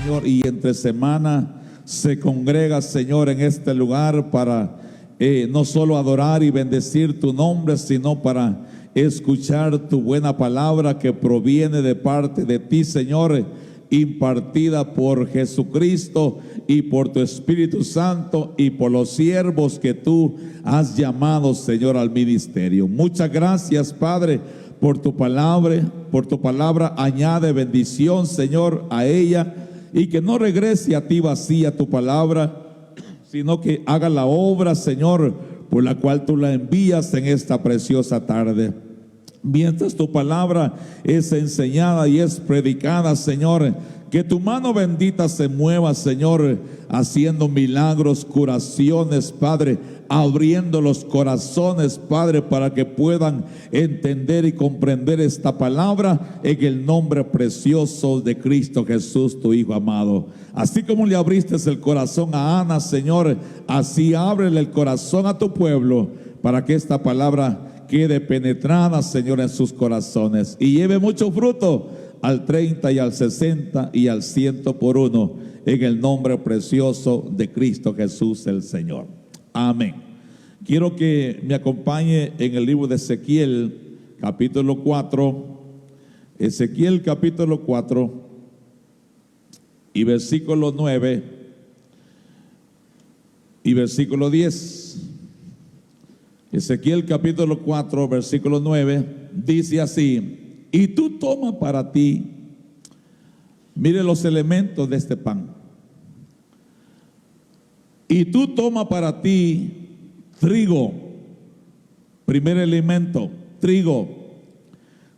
Señor, y entre semana se congrega, Señor, en este lugar para no solo adorar y bendecir tu nombre, sino para escuchar tu buena palabra que proviene de parte de ti, Señor, impartida por Jesucristo y por tu Espíritu Santo y por los siervos que tú has llamado, Señor, al ministerio. Muchas gracias, Padre, por tu palabra. Añade bendición, Señor, a ella, y que no regrese a ti vacía tu palabra, sino que haga la obra, Señor, por la cual tú la envías en esta preciosa tarde. Mientras tu palabra es enseñada y es predicada, Señor, que tu mano bendita se mueva, Señor, haciendo milagros, curaciones, Padre, abriendo los corazones, Padre, para que puedan entender y comprender esta palabra en el nombre precioso de Cristo Jesús, tu Hijo amado. Así como le abriste el corazón a Ana, Señor, así ábrele el corazón a tu pueblo para que esta palabra quede penetrada, Señor, en sus corazones y lleve mucho fruto al 30 y al 60 y al 100 por uno, en el nombre precioso de Cristo Jesús el Señor. Amén. Quiero que me acompañe en el libro de Ezequiel, capítulo 4. Ezequiel, capítulo 4 y versículo 9 y versículo 10. Ezequiel capítulo 4, versículo 9, dice así: y tú toma para ti, mire los elementos de este pan, y tú toma para ti trigo, primer elemento, trigo,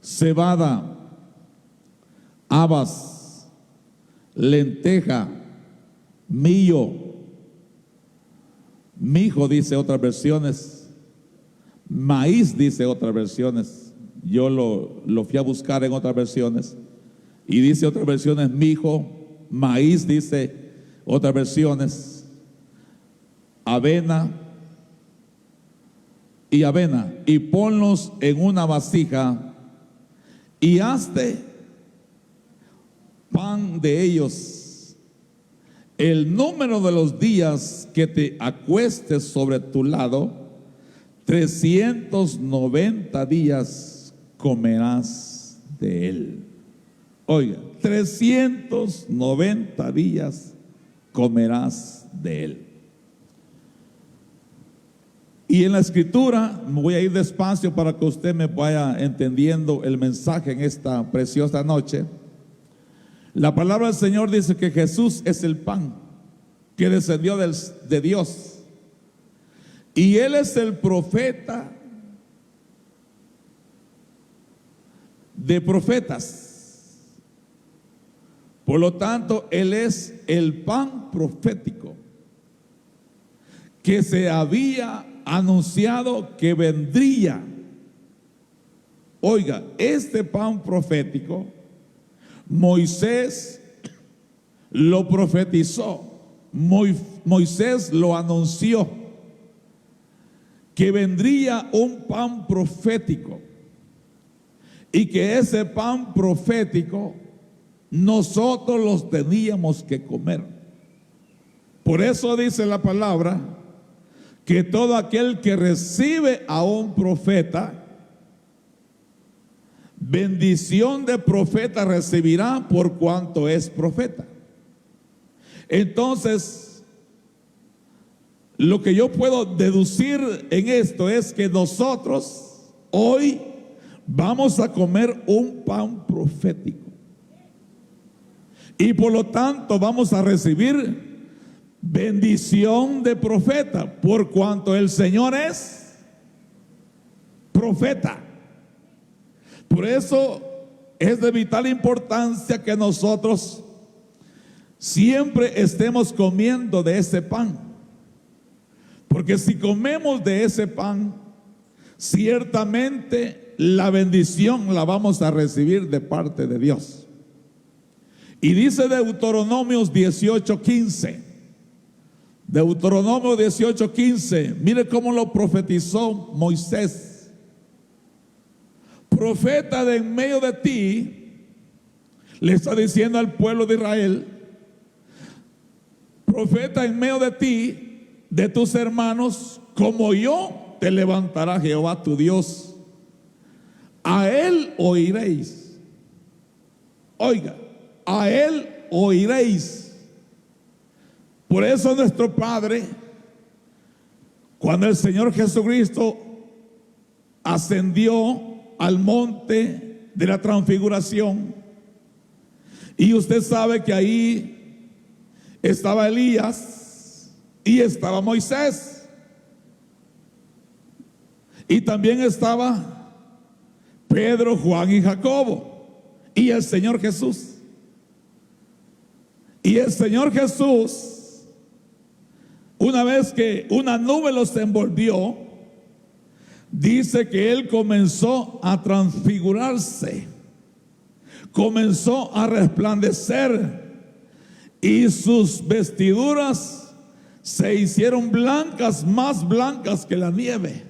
cebada, habas, lenteja, millo, mijo, dice otras versiones, maíz, dice otras versiones. Yo lo fui a buscar en otras versiones y dice otras versiones mijo, maíz, dice otras versiones, avena, y ponlos en una vasija y hazte pan de ellos el número de los días que te acuestes sobre tu lado. 390 días comerás de él. Oiga, 390 días comerás de él. Y en la escritura, me voy a ir despacio para que usted me vaya entendiendo el mensaje en esta preciosa noche. La palabra del Señor dice que Jesús es el pan que descendió de Dios. Y Él es el profeta de profetas. Por lo tanto, Él es el pan profético que se había anunciado que vendría. Oiga, este pan profético, Moisés lo profetizó, Moisés lo anunció, que vendría un pan profético y que ese pan profético nosotros los teníamos que comer. Por eso dice la palabra que todo aquel que recibe a un profeta, bendición de profeta recibirá por cuanto es profeta. Entonces, lo que yo puedo deducir en esto es que nosotros hoy vamos a comer un pan profético. Y por lo tanto vamos a recibir bendición de profeta, por cuanto el Señor es profeta. Por eso es de vital importancia que nosotros siempre estemos comiendo de ese pan. Porque si comemos de ese pan, ciertamente la bendición la vamos a recibir de parte de Dios. Y dice Deuteronomio 18:15. Deuteronomio 18:15. Mire cómo lo profetizó Moisés. Profeta de en medio de ti, le está diciendo al pueblo de Israel, profeta en medio de ti, de tus hermanos, como yo, te levantará Jehová tu Dios. A él oiréis. Oiga, a él oiréis. Por eso nuestro Padre, cuando el Señor Jesucristo ascendió al monte de la transfiguración, y usted sabe que ahí estaba Elías y estaba Moisés, y también estaba Pedro, Juan y Jacobo, y el Señor Jesús. Y el Señor Jesús, una vez que una nube los envolvió, dice que Él comenzó a transfigurarse, comenzó a resplandecer, y sus vestiduras se hicieron blancas, más blancas que la nieve.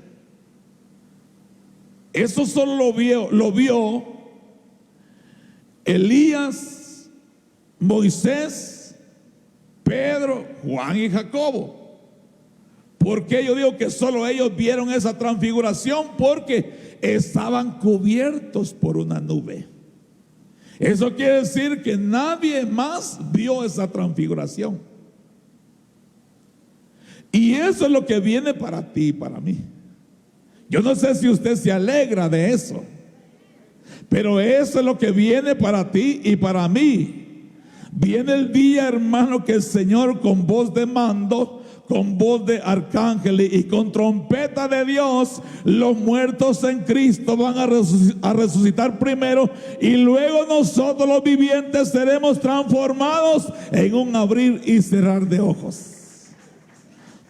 Eso solo lo vio Elías, Moisés, Pedro, Juan y Jacobo. ¿Por qué yo digo que solo ellos vieron esa transfiguración? Porque estaban cubiertos por una nube. Eso quiere decir que nadie más vio esa transfiguración. Y eso es lo que viene para ti y para mí. Yo no sé si usted se alegra de eso, pero eso es lo que viene para ti y para mí. Viene el día, hermano, que el Señor, con voz de mando, con voz de arcángel y con trompeta de Dios, los muertos en Cristo van a resucitar primero, y luego nosotros los vivientes seremos transformados en un abrir y cerrar de ojos.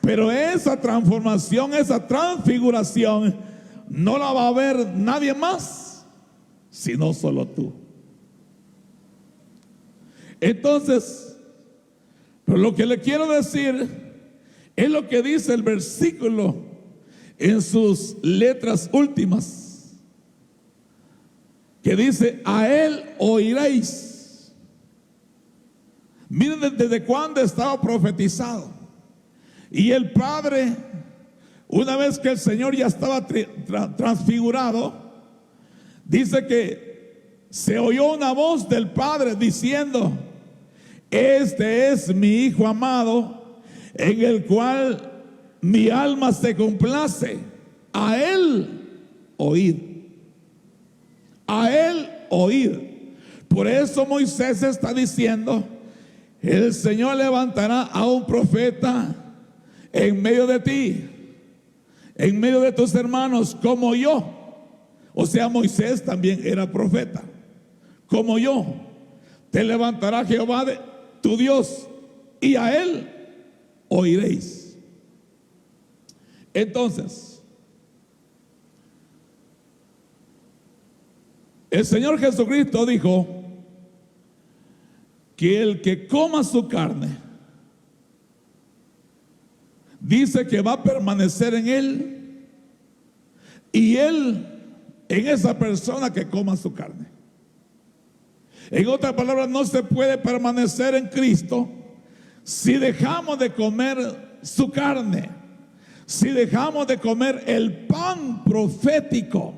Pero esa transformación, esa transfiguración, no la va a ver nadie más, sino solo tú. Entonces, lo que le quiero decir es lo que dice el versículo en sus letras últimas, que dice: a él oiréis. Miren desde cuándo estaba profetizado. Y el Padre, una vez que el Señor ya estaba transfigurado, dice que se oyó una voz del Padre diciendo: este es mi Hijo amado, en el cual mi alma se complace. A él oíd. A él oíd. Por eso Moisés está diciendo: el Señor levantará a un profeta en medio de ti, en medio de tus hermanos, como yo. O sea, Moisés también era profeta. Como yo, te levantará Jehová tu Dios, y a él oiréis. Entonces, el Señor Jesucristo dijo que el que coma su carne, dice que va a permanecer en él, y él en esa persona que coma su carne. En otras palabras, no se puede permanecer en Cristo si dejamos de comer su carne, si dejamos de comer el pan profético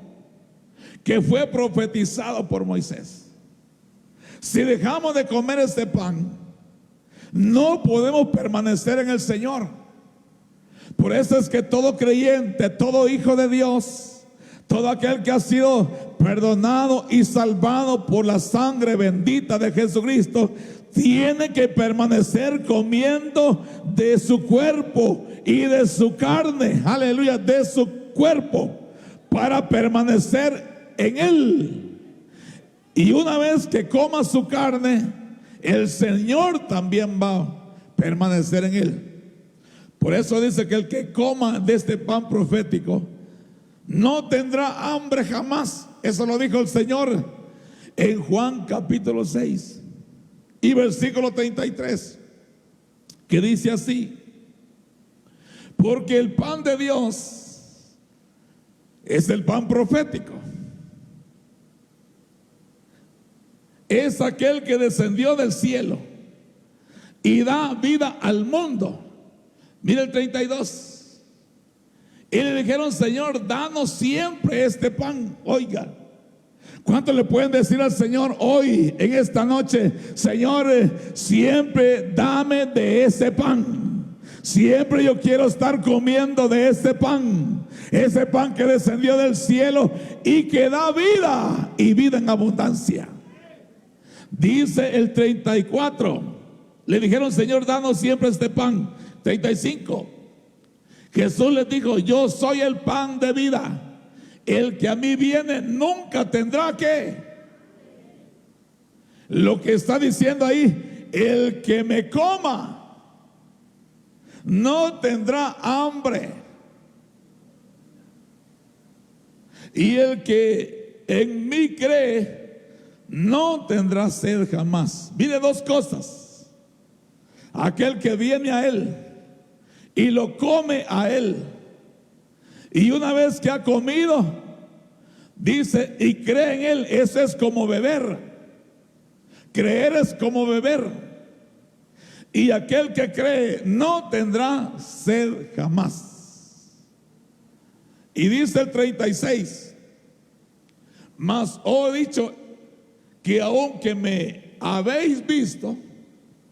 que fue profetizado por Moisés. Si dejamos de comer ese pan, no podemos permanecer en el Señor. Por eso es que todo creyente, todo hijo de Dios, todo aquel que ha sido perdonado y salvado por la sangre bendita de Jesucristo, tiene que permanecer comiendo de su cuerpo y de su carne, aleluya, de su cuerpo, para permanecer en él. Y una vez que coma su carne, el Señor también va a permanecer en él. Por eso dice que el que coma de este pan profético no tendrá hambre jamás. Eso lo dijo el Señor en Juan capítulo 6 y versículo 33, que dice así: porque el pan de Dios es el pan profético, es aquel que descendió del cielo y da vida al mundo. Mira el 32. Y le dijeron: Señor, danos siempre este pan. Oiga, ¿cuánto le pueden decir al Señor hoy, en esta noche? Señor, siempre dame de ese pan. Siempre yo quiero estar comiendo de ese pan que descendió del cielo y que da vida y vida en abundancia. Dice el 34, le dijeron: Señor, danos siempre este pan. 35, Jesús les dijo: yo soy el pan de vida. El que a mí viene nunca tendrá que. Lo que está diciendo ahí: el que me coma no tendrá hambre, y el que en mí cree no tendrá sed jamás. Mire, dos cosas: aquel que viene a él y lo come a él, y una vez que ha comido, dice, y cree en él. Eso es como beber. Creer es como beber. Y aquel que cree no tendrá sed jamás. Y dice el 36, mas os he dicho que aunque me habéis visto,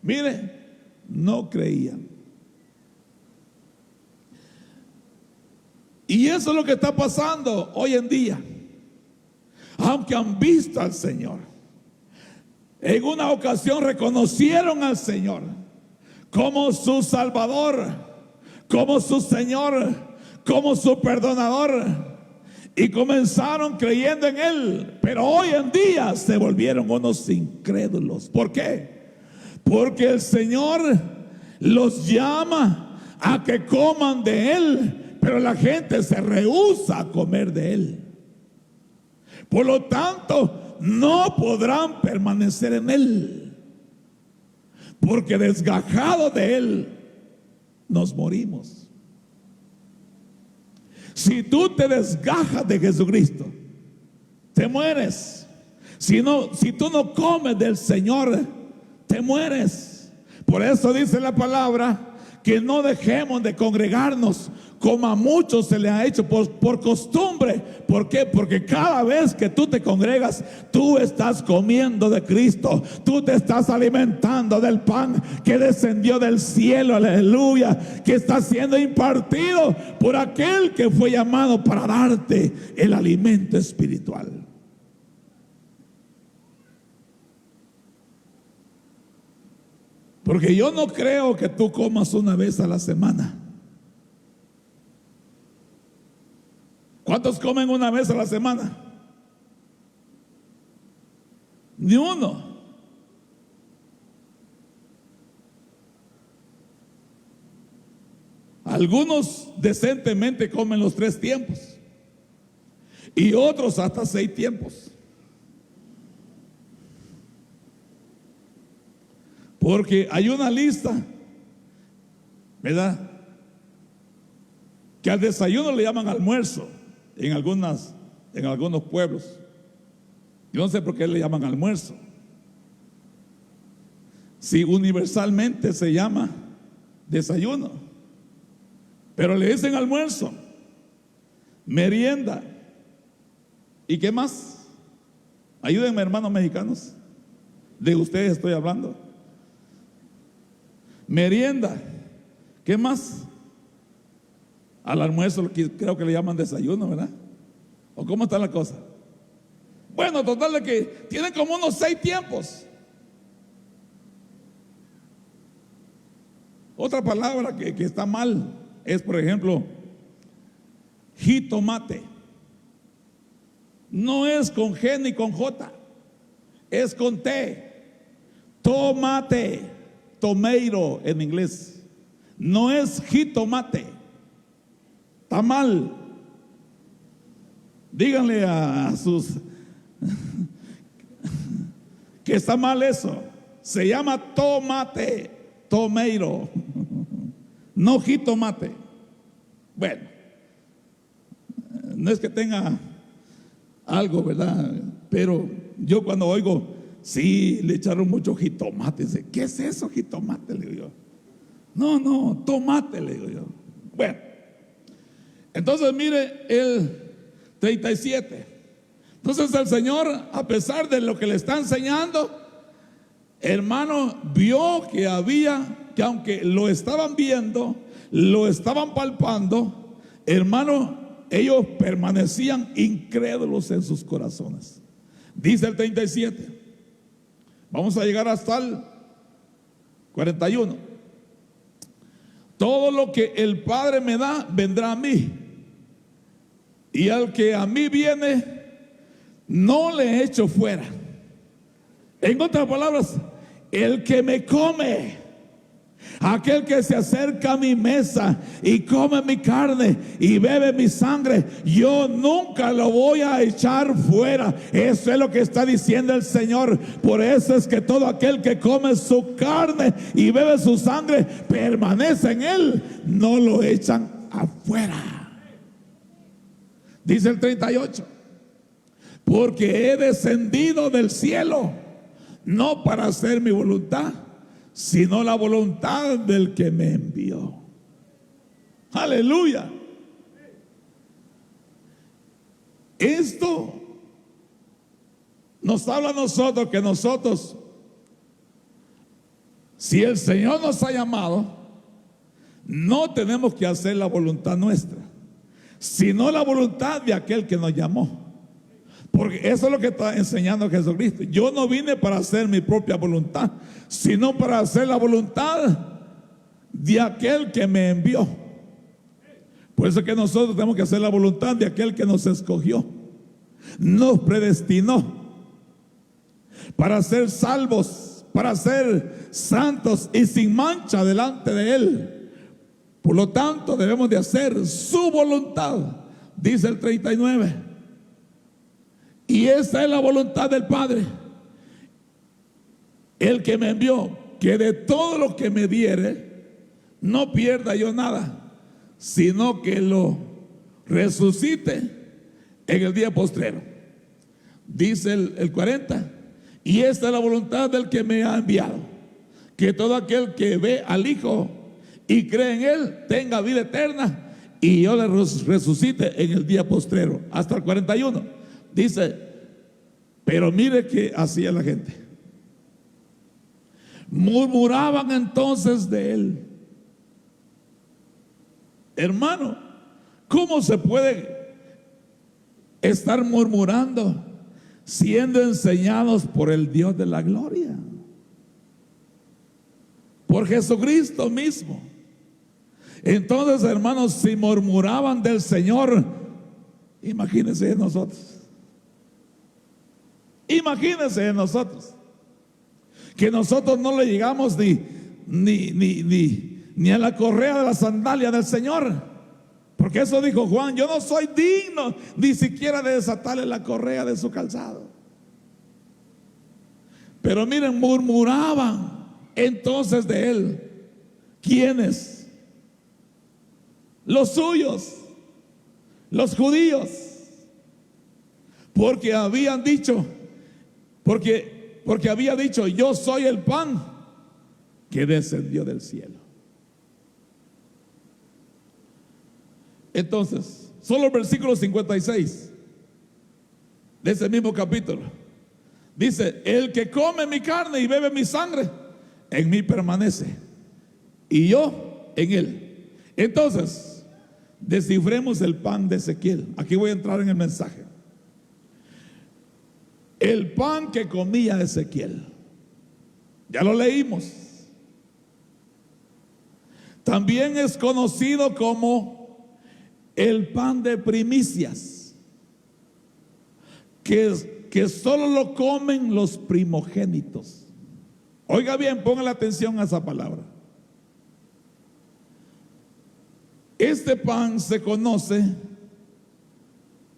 mire, no creían. Y eso es lo que está pasando hoy en día. Aunque han visto al Señor, en una ocasión reconocieron al Señor como su Salvador, como su Señor, como su perdonador, y comenzaron creyendo en Él. Pero hoy en día se volvieron unos incrédulos. ¿Por qué? Porque el Señor los llama a que coman de Él, pero la gente se rehúsa a comer de Él. Por lo tanto, no podrán permanecer en Él, porque desgajados de Él nos morimos. Si tú te desgajas de Jesucristo, te mueres. Si tú no comes del Señor, te mueres. Por eso dice la palabra que no dejemos de congregarnos, como a muchos se les ha hecho por costumbre. ¿Por qué? Porque cada vez que tú te congregas, tú estás comiendo de Cristo. Tú te estás alimentando del pan que descendió del cielo, aleluya, que está siendo impartido por aquel que fue llamado para darte el alimento espiritual. Porque yo no creo que tú comas una vez a la semana. ¿Cuántos comen una vez a la semana? Ni uno. Algunos decentemente comen los 3 tiempos y otros hasta 6 tiempos. Porque hay una lista, ¿verdad?, que al desayuno le llaman almuerzo en algunos pueblos. Yo no sé por qué le llaman almuerzo, si universalmente se llama desayuno, pero le dicen almuerzo, merienda. ¿Y qué más? Ayúdenme, hermanos mexicanos, de ustedes estoy hablando. Merienda, ¿qué más? Al almuerzo creo que le llaman desayuno, ¿verdad? ¿O cómo está la cosa? Bueno, total de que tienen como unos 6 tiempos. Otra palabra que está mal es, por ejemplo, jitomate. No es con G ni con J, es con T. Tomate, tomato en inglés. No es jitomate. Está mal. Díganle a sus que está mal eso. Se llama tomate, tomato, no jitomate. Bueno, no es que tenga algo, ¿verdad? Pero yo cuando oigo sí, le echaron mucho jitomate. Dice, ¿qué es eso, jitomate? Le digo yo. No, tomate, le digo yo. Bueno, entonces mire el 37. Entonces el Señor, a pesar de lo que le está enseñando, hermano, vio que aunque lo estaban viendo, lo estaban palpando, hermano, ellos permanecían incrédulos en sus corazones. Dice el 37. Vamos a llegar hasta el 41. Todo lo que el Padre me da, vendrá a mí. Y al que a mí viene, no le echo fuera. En otras palabras, el que me come, aquel que se acerca a mi mesa y come mi carne y bebe mi sangre, yo nunca lo voy a echar fuera. Eso es lo que está diciendo el Señor. Por eso es que todo aquel que come su carne y bebe su sangre permanece en él, no lo echan afuera. Dice el 38, porque he descendido del cielo no para hacer mi voluntad, sino la voluntad del que me envió. Aleluya. Esto nos habla a nosotros que nosotros, si el Señor nos ha llamado, no tenemos que hacer la voluntad nuestra, sino la voluntad de aquel que nos llamó. Porque eso es lo que está enseñando Jesucristo. Yo no vine para hacer mi propia voluntad, sino para hacer la voluntad de aquel que me envió. Por eso es que nosotros tenemos que hacer la voluntad de aquel que nos escogió, nos predestinó para ser salvos, para ser santos y sin mancha delante de Él. Por lo tanto, debemos de hacer su voluntad, dice el 39. Y esa es la voluntad del Padre, el que me envió, que de todo lo que me diere, no pierda yo nada, sino que lo resucite en el día postrero. Dice el 40, y esta es la voluntad del que me ha enviado, que todo aquel que ve al Hijo y cree en Él tenga vida eterna, y yo le resucite en el día postrero. Hasta el 41. Dice, pero mire que hacía la gente. Murmuraban entonces de Él. Hermano, ¿cómo se puede estar murmurando siendo enseñados por el Dios de la gloria? Por Jesucristo mismo. Entonces, hermanos, si murmuraban del Señor, imagínense de nosotros. Imagínense de nosotros, que nosotros no le llegamos ni a la correa de la sandalia del Señor. Porque eso dijo Juan, yo no soy digno ni siquiera de desatarle la correa de su calzado. Pero miren, murmuraban entonces de Él. ¿Quiénes? Los suyos, los judíos. Porque habían dicho, porque había dicho, yo soy el pan que descendió del cielo. Entonces, solo el versículo 56 de ese mismo capítulo dice, el que come mi carne y bebe mi sangre, en mí permanece y yo en él. Entonces, descifremos el pan de Ezequiel. Aquí voy a entrar en el mensaje. El pan que comía Ezequiel, ya lo leímos. También es conocido como el pan de primicias, que solo lo comen los primogénitos. Oiga bien, póngale atención a esa palabra. Este pan se conoce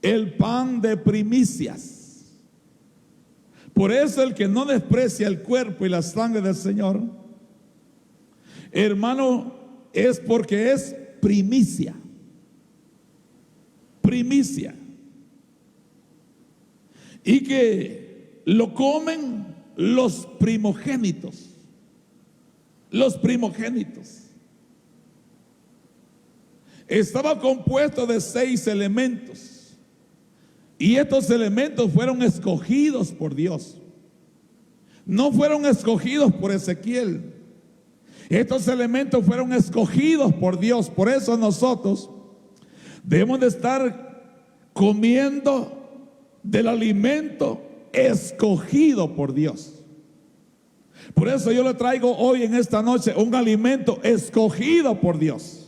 el pan de primicias. Por eso el que no desprecia el cuerpo y la sangre del Señor, hermano, es porque es primicia. Primicia. Y que lo comen los primogénitos. Los primogénitos. Estaba compuesto de 6 elementos. Y estos elementos fueron escogidos por Dios. No fueron escogidos por Ezequiel. Estos elementos fueron escogidos por Dios. Por eso nosotros debemos de estar comiendo del alimento escogido por Dios. Por eso yo le traigo hoy en esta noche un alimento escogido por Dios,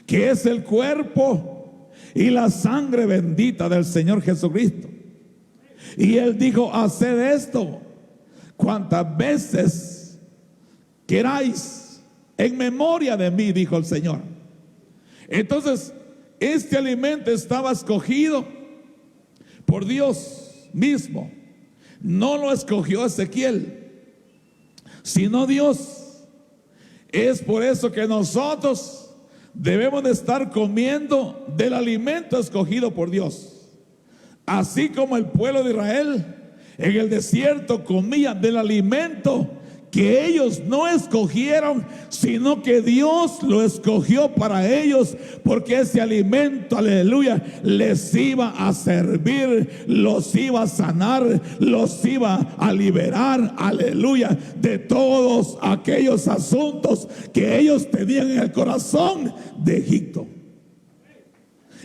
que es el cuerpo y la sangre bendita del Señor Jesucristo. Y Él dijo: haced esto cuantas veces queráis en memoria de mí, dijo el Señor. Entonces, este alimento estaba escogido por Dios mismo. No lo escogió Ezequiel, sino Dios. Es por eso que nosotros debemos de estar comiendo del alimento escogido por Dios. Así como el pueblo de Israel en el desierto comía del alimento que ellos no escogieron, sino que Dios lo escogió para ellos, porque ese alimento, aleluya, les iba a servir, los iba a sanar, los iba a liberar, aleluya, de todos aquellos asuntos que ellos tenían en el corazón de Egipto.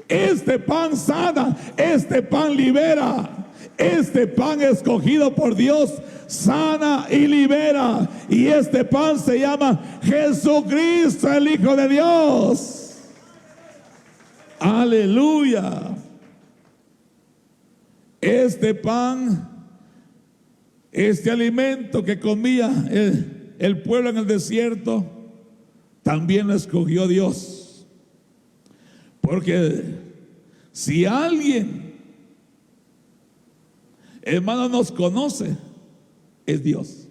Este pan sana, este pan libera, este pan escogido por Dios sana y libera. Y este pan se llama Jesucristo, el Hijo de Dios. Aleluya. Este pan, este alimento que comía el pueblo en el desierto, también lo escogió Dios. Porque si alguien, hermano, nos conoce, es Dios.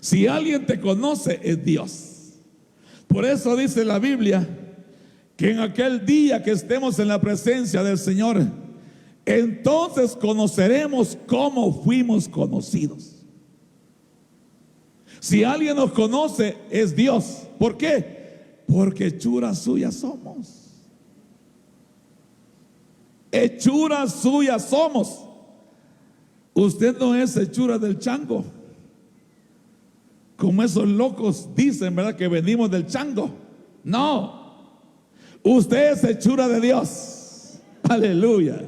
Si alguien te conoce, es Dios. Por eso dice la Biblia que en aquel día que estemos en la presencia del Señor, entonces conoceremos cómo fuimos conocidos. Si alguien nos conoce, es Dios. ¿Por qué? Porque hechura suya somos. Hechura suya somos. Usted no es hechura del chango, como esos locos dicen, ¿verdad?, que venimos del chango. No, usted es hechura de Dios. Aleluya.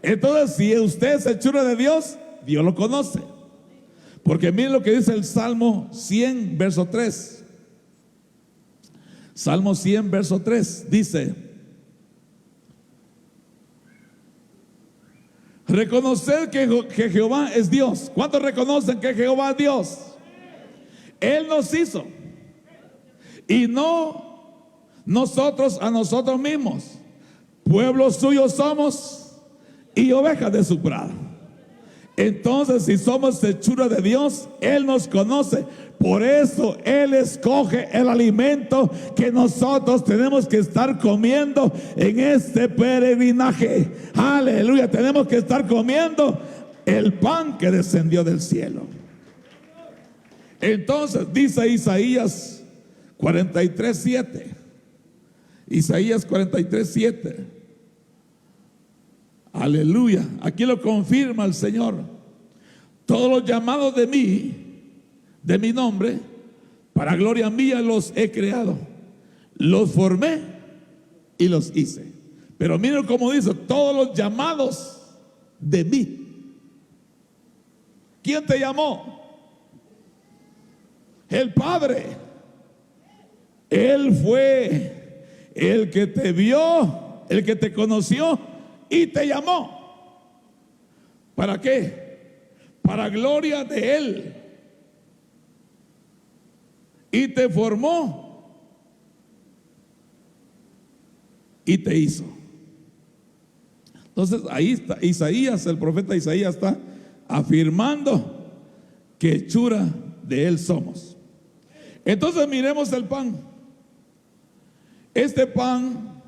Entonces, si usted es hechura de Dios, Dios lo conoce. Porque miren lo que dice el Salmo 100, verso 3. Salmo 100, verso 3 dice: reconocer que Jehová es Dios. ¿Cuántos reconocen que Jehová es Dios? Él nos hizo, y no nosotros a nosotros mismos. Pueblo suyo somos y ovejas de su prado. Entonces, si somos hechura de Dios, Él nos conoce. Por eso Él escoge el alimento que nosotros tenemos que estar comiendo en este peregrinaje. Aleluya, tenemos que estar comiendo el pan que descendió del cielo. Entonces dice Isaías 43:7. Isaías 43:7. Aleluya, aquí lo confirma el Señor. Todos los llamados de mi nombre, para gloria mía los he creado, los formé y los hice. Pero miren cómo dice: todos los llamados de mí. ¿Quién te llamó? El Padre. Él fue el que te vio, el que te conoció y te llamó. ¿Para qué? Para gloria de Él. Y te formó y te hizo. Entonces ahí está Isaías, el profeta Isaías está afirmando que hechura de Él somos. Entonces miremos el pan. Este pan,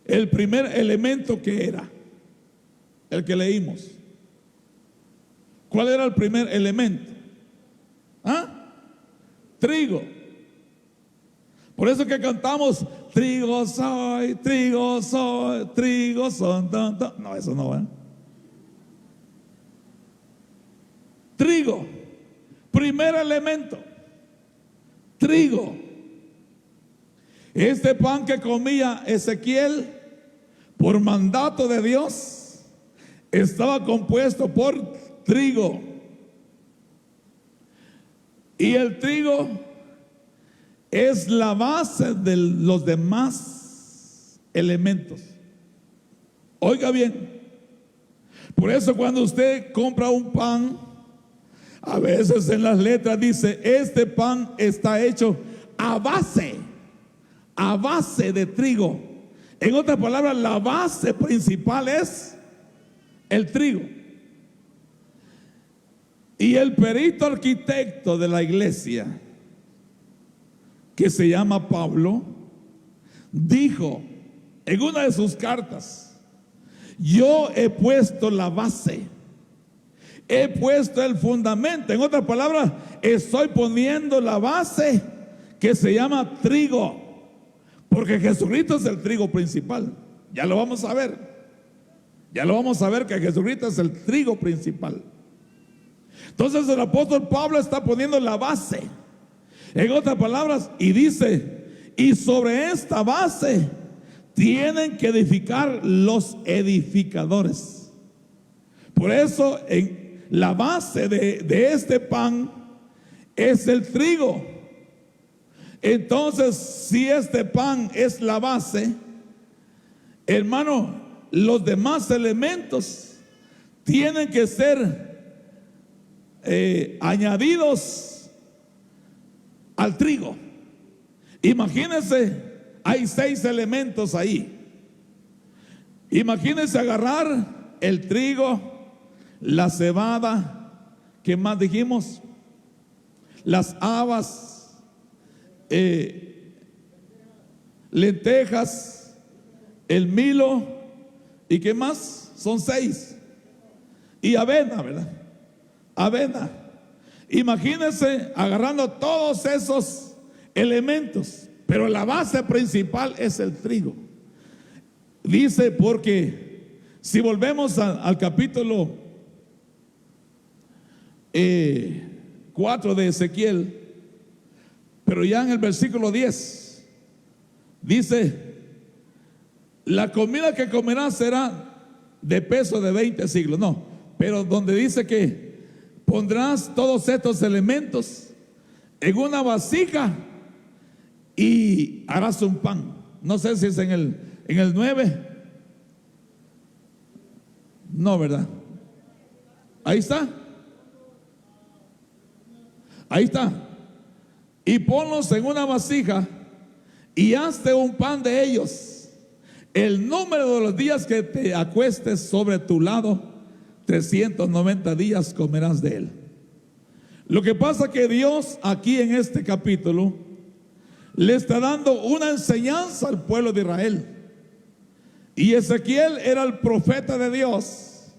el primer elemento que era, el que leímos, ¿Cuál era el primer elemento? ¿Ah? Trigo. Por eso que cantamos, trigo soy, trigo soy, trigo son. No, eso no va. Trigo, primer elemento, trigo. Este pan que comía Ezequiel por mandato de Dios estaba compuesto por trigo. Y el trigo es la base de los demás elementos. Oiga bien, por eso cuando usted compra un pan, a veces en las letras dice, este pan está hecho a base de trigo. En otras palabras, la base principal es el trigo. Y el perito arquitecto de la iglesia, que se llama Pablo, dijo en una de sus cartas, yo he puesto la base, he puesto el fundamento. En otras palabras, estoy poniendo la base que se llama trigo, porque Jesucristo es el trigo principal. Ya lo vamos a ver. Ya lo vamos a ver que Jesucristo es el trigo principal. Entonces el apóstol Pablo está poniendo la base. En otras palabras, y dice, y sobre esta base tienen que edificar los edificadores. Por eso en la base de este pan es el trigo. Entonces, si este pan es la base, hermano, los demás elementos tienen que ser añadidos al trigo. Imagínense, hay 6 elementos ahí. Imagínense agarrar el trigo, la cebada, ¿qué más dijimos? Las habas, lentejas, el milo, ¿y qué más? Son 6. Y avena, ¿verdad? Avena. Imagínense agarrando todos esos elementos, pero la base principal es el trigo. Dice, porque si volvemos al capítulo 4 de Ezequiel, pero ya en el versículo 10 dice, la comida que comerás será de peso de 20 siglos. No, pero donde dice que pondrás todos estos elementos en una vasija y harás un pan. No sé si es en el 9. No, ¿verdad? Ahí está. Ahí está. Y ponlos en una vasija y hazte un pan de ellos. El número de los días que te acuestes sobre tu lado, 390 días comerás de él. Lo que pasa que Dios aquí en este capítulo le está dando una enseñanza al pueblo de Israel. Y Ezequiel era el profeta de Dios,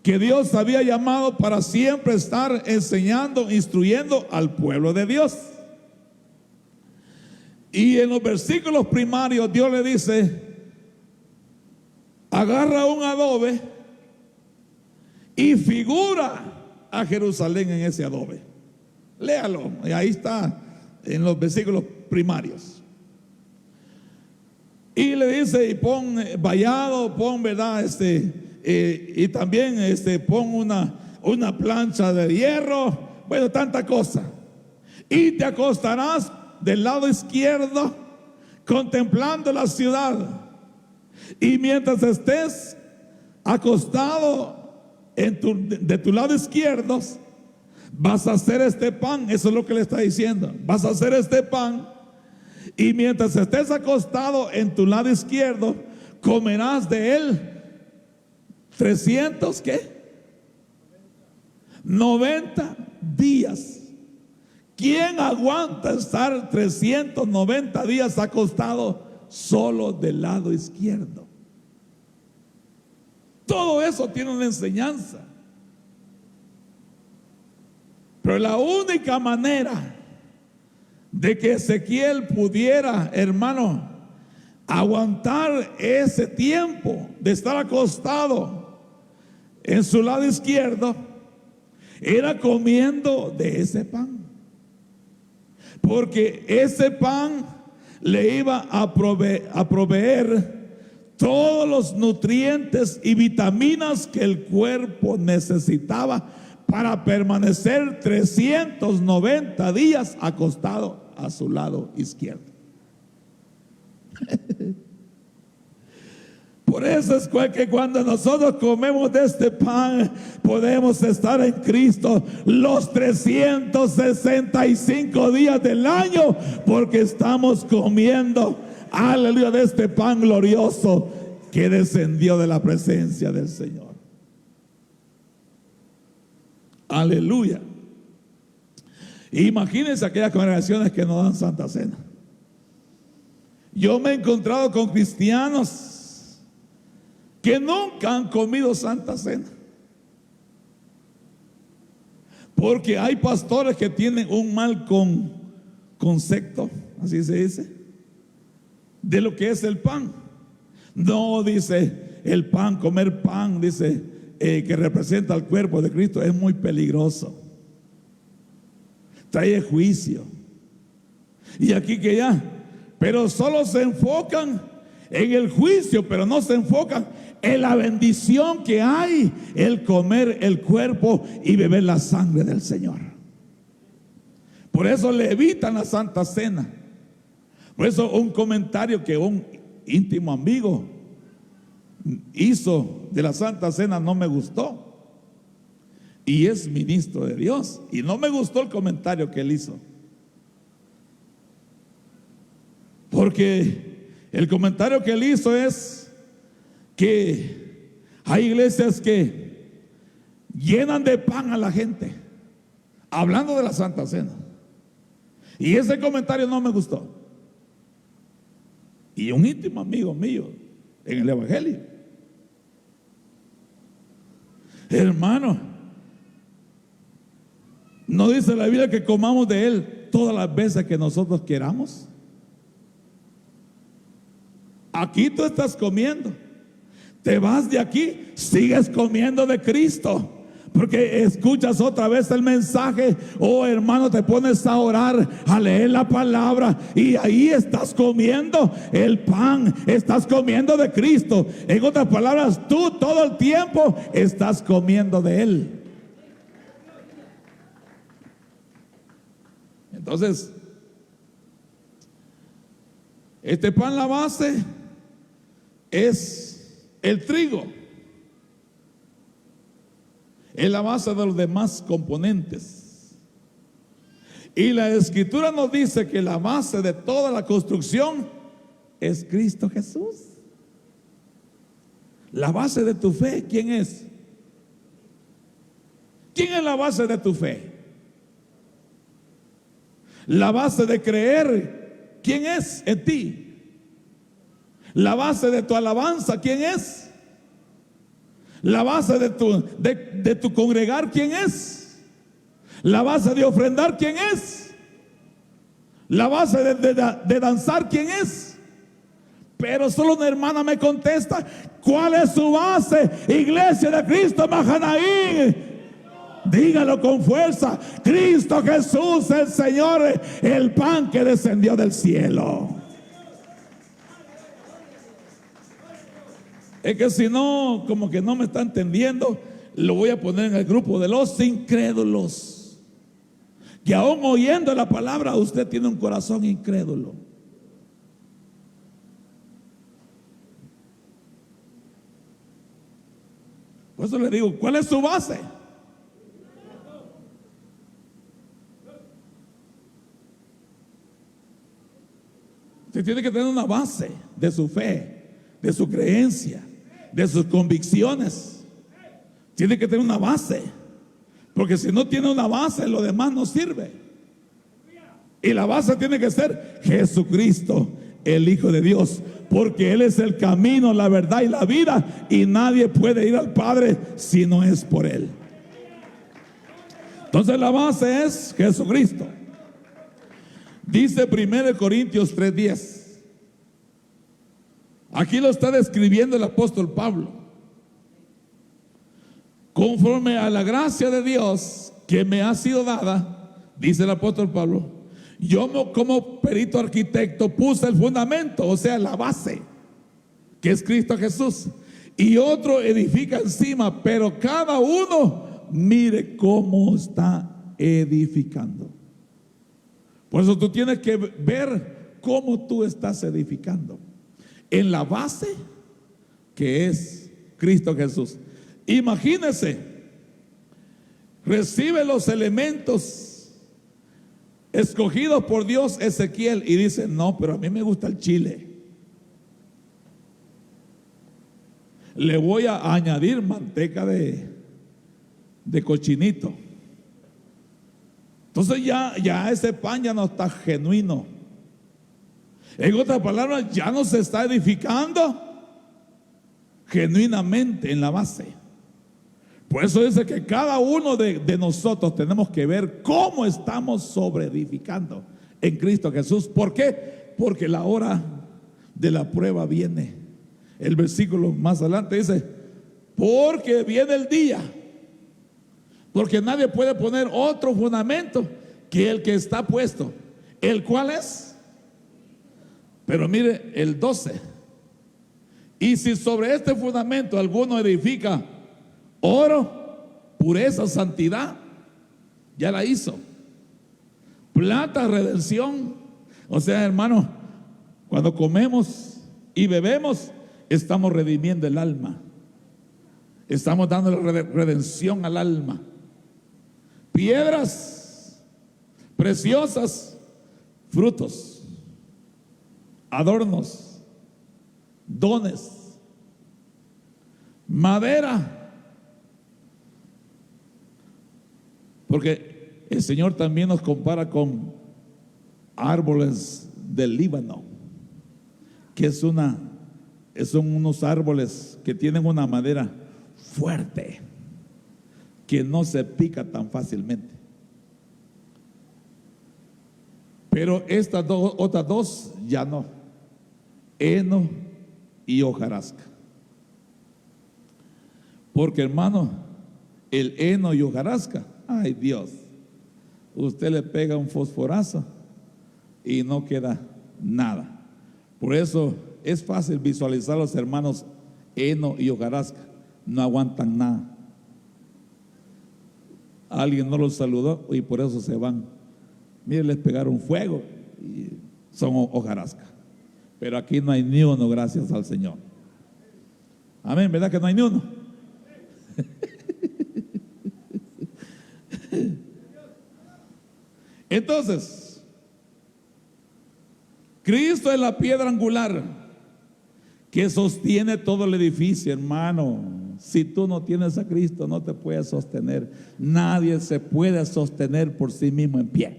que Dios había llamado para siempre estar enseñando, instruyendo al pueblo de Dios. Y en los versículos primarios Dios le dice, agarra un adobe y figura a Jerusalén en ese adobe. Léalo, y ahí está en los versículos primarios. Y le dice, y pon vallado, pon, ¿verdad? Y también pon una plancha de hierro, bueno, tanta cosa. Y te acostarás del lado izquierdo contemplando la ciudad. Y mientras estés acostado de tu lado izquierdo, vas a hacer este pan. Eso es lo que le está diciendo. Vas a hacer este pan, y mientras estés acostado en tu lado izquierdo, comerás de él 300, ¿qué? 90 días. ¿Quién aguanta estar 390 días acostado solo del lado izquierdo? Todo eso tiene una enseñanza. Pero la única manera de que Ezequiel pudiera, hermano, aguantar ese tiempo de estar acostado en su lado izquierdo, era comiendo de ese pan. Porque ese pan le iba a proveer todos los nutrientes y vitaminas que el cuerpo necesitaba para permanecer 390 días acostado a su lado izquierdo. Por eso es que cuando nosotros comemos de este pan, podemos estar en Cristo los 365 días del año, porque estamos comiendo, aleluya, de este pan glorioso que descendió de la presencia del Señor. Aleluya. Imagínense aquellas congregaciones que no dan Santa Cena. Yo me he encontrado con cristianos que nunca han comido Santa Cena, porque hay pastores que tienen un mal concepto, así se dice, de lo que es el pan. No, dice, el pan, comer pan, dice, que representa al cuerpo de Cristo, es muy peligroso, trae juicio. Y aquí que ya, pero solo se enfocan en el juicio, pero no se enfocan en la bendición que hay el comer el cuerpo y beber la sangre del Señor. Por eso le evitan la Santa Cena. Por eso un comentario que un íntimo amigo hizo de la Santa Cena no me gustó, y es ministro de Dios, y no me gustó el comentario que él hizo, porque el comentario que él hizo es que hay iglesias que llenan de pan a la gente, hablando de la Santa Cena, y ese comentario no me gustó. Y un íntimo amigo mío en el Evangelio, hermano, ¿no dice la Biblia que comamos de él todas las veces que nosotros queramos? Aquí tú estás comiendo, te vas de aquí, sigues comiendo de Cristo, porque escuchas otra vez el mensaje, oh hermano, te pones a orar, a leer la palabra, y ahí estás comiendo el pan, estás comiendo de Cristo. En otras palabras, tú todo el tiempo estás comiendo de Él. Entonces, este pan, la base es el trigo, es la base de los demás componentes. Y la Escritura nos dice que la base de toda la construcción es Cristo Jesús. La base de tu fe, ¿quién es? ¿Quién es la base de tu fe? La base de creer, ¿quién es en ti? La base de tu alabanza, ¿quién es? La base de tu congregar, ¿quién es? La base de ofrendar, ¿quién es? La base de danzar, ¿quién es? Pero solo una hermana me contesta, ¿cuál es su base? Iglesia de Cristo Mahanaim. Dígalo con fuerza, Cristo Jesús el Señor, el pan que descendió del cielo. Es que si no, como que no me está entendiendo, lo voy a poner en el grupo de los incrédulos, que aún oyendo la palabra usted tiene un corazón incrédulo. Por eso le digo, ¿cuál es su base? Usted tiene que tener una base de su fe, de su creencia, de sus convicciones. Tiene que tener una base, porque si no tiene una base, lo demás no sirve. Y la base tiene que ser Jesucristo, el Hijo de Dios, porque Él es el camino, la verdad y la vida, y nadie puede ir al Padre si no es por Él. Entonces la base es Jesucristo. Dice 1 Corintios 3:10. Aquí lo está describiendo el apóstol Pablo. Conforme a la gracia de Dios que me ha sido dada, dice el apóstol Pablo, yo como perito arquitecto puse el fundamento, o sea, la base, que es Cristo Jesús, y otro edifica encima, pero cada uno mire cómo está edificando. Por eso tú tienes que ver cómo tú estás edificando en la base que es Cristo Jesús. Imagínese, recibe los elementos escogidos por Dios Ezequiel y dice: no, pero a mí me gusta el chile, le voy a añadir manteca de cochinito. Entonces ya ese pan ya no está genuino. En otras palabras, ya no se está edificando genuinamente en la base. Por eso dice que cada uno de nosotros tenemos que ver cómo estamos sobreedificando en Cristo Jesús. ¿Por qué? Porque la hora de la prueba viene. El versículo más adelante dice: porque viene el día, porque nadie puede poner otro fundamento que el que está puesto, el cual es. Pero mire el 12: y si sobre este fundamento alguno edifica oro, pureza, santidad, ya la hizo. Plata, redención. O sea, hermano, cuando comemos y bebemos, estamos redimiendo el alma. Estamos dando la redención al alma. Piedras preciosas, frutos, adornos, dones, madera. Porque el Señor también nos compara con árboles del Líbano, que son unos árboles que tienen una madera fuerte, que no se pica tan fácilmente. Pero estas otras dos ya no: heno y hojarasca. Porque, hermano, el heno y hojarasca, ay Dios, usted le pega un fosforazo y no queda nada. Por eso es fácil visualizar a los hermanos heno y hojarasca, no aguantan nada. Alguien no los saludó y por eso se van. Miren, les pegaron fuego y son hojarasca. Pero aquí no hay ni uno, gracias al Señor. Amén, ¿verdad que no hay ni uno? Entonces, Cristo es la piedra angular que sostiene todo el edificio, hermano. Si tú no tienes a Cristo, no te puedes sostener. Nadie se puede sostener por sí mismo en pie.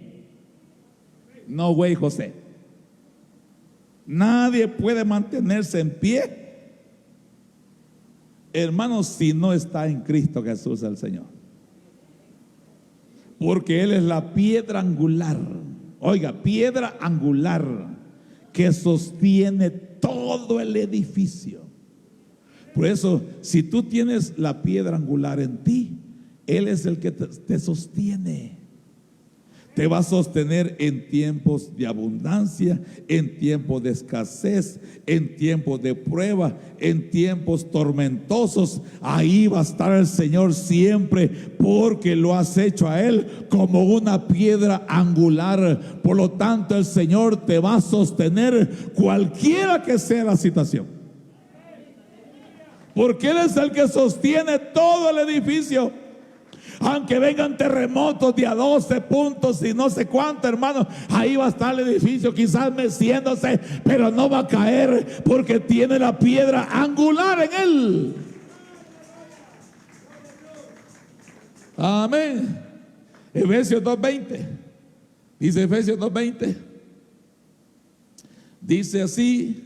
No, güey, José. Nadie puede mantenerse en pie, hermano, si no está en Cristo Jesús el Señor. Porque Él es la piedra angular. Oiga, piedra angular que sostiene todo el edificio. Por eso, si tú tienes la piedra angular en ti, Él es el que te sostiene. Te va a sostener en tiempos de abundancia, en tiempos de escasez, en tiempos de prueba, en tiempos tormentosos. Ahí va a estar el Señor siempre, porque lo has hecho a Él como una piedra angular. Por lo tanto, el Señor te va a sostener cualquiera que sea la situación, porque Él es el que sostiene todo el edificio. Aunque vengan terremotos de a 12 puntos y no sé cuánto, hermano, ahí va a estar el edificio quizás meciéndose, pero no va a caer porque tiene la piedra angular en él. Amén. Efesios 2:20. Dice Efesios 2:20. Dice así: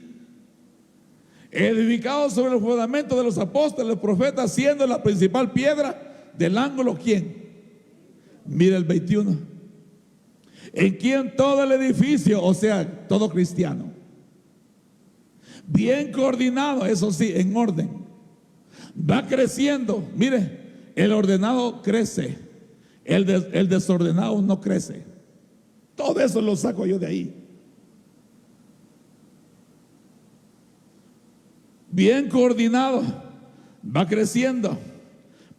edificado sobre el fundamento de los apóstoles, los profetas, siendo la principal piedra del ángulo, ¿quién? mira el 21. En quien todo el edificio, o sea, todo cristiano, bien coordinado, eso sí, en orden, va creciendo. Mire, el ordenado crece, el desordenado no crece. Todo eso lo saco yo de ahí. Bien coordinado, va creciendo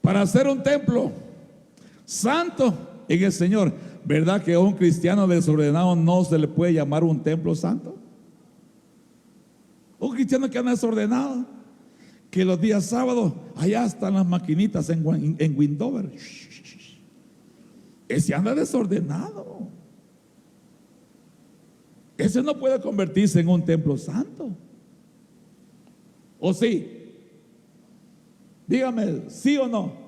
para hacer un templo santo en el Señor. ¿Verdad que a un cristiano desordenado no se le puede llamar un templo santo? Un cristiano que anda desordenado, que los días sábados allá están las maquinitas en Windover, ese anda desordenado. Ese no puede convertirse en un templo santo. ¿O sí? Dígame, ¿sí o no?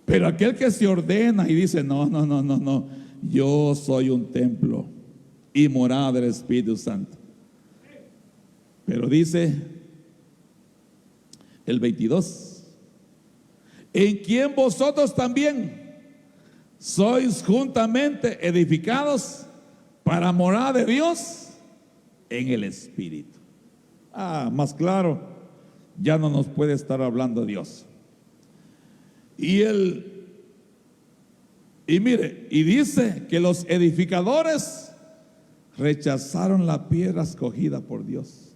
Pero aquel que se ordena y dice, no, yo soy un templo y morada del Espíritu Santo. Pero dice el 22, en quien vosotros también sois juntamente edificados para morada de Dios en el Espíritu. Más claro, ya no nos puede estar hablando Dios. Y mire, y dice que los edificadores rechazaron la piedra escogida por Dios.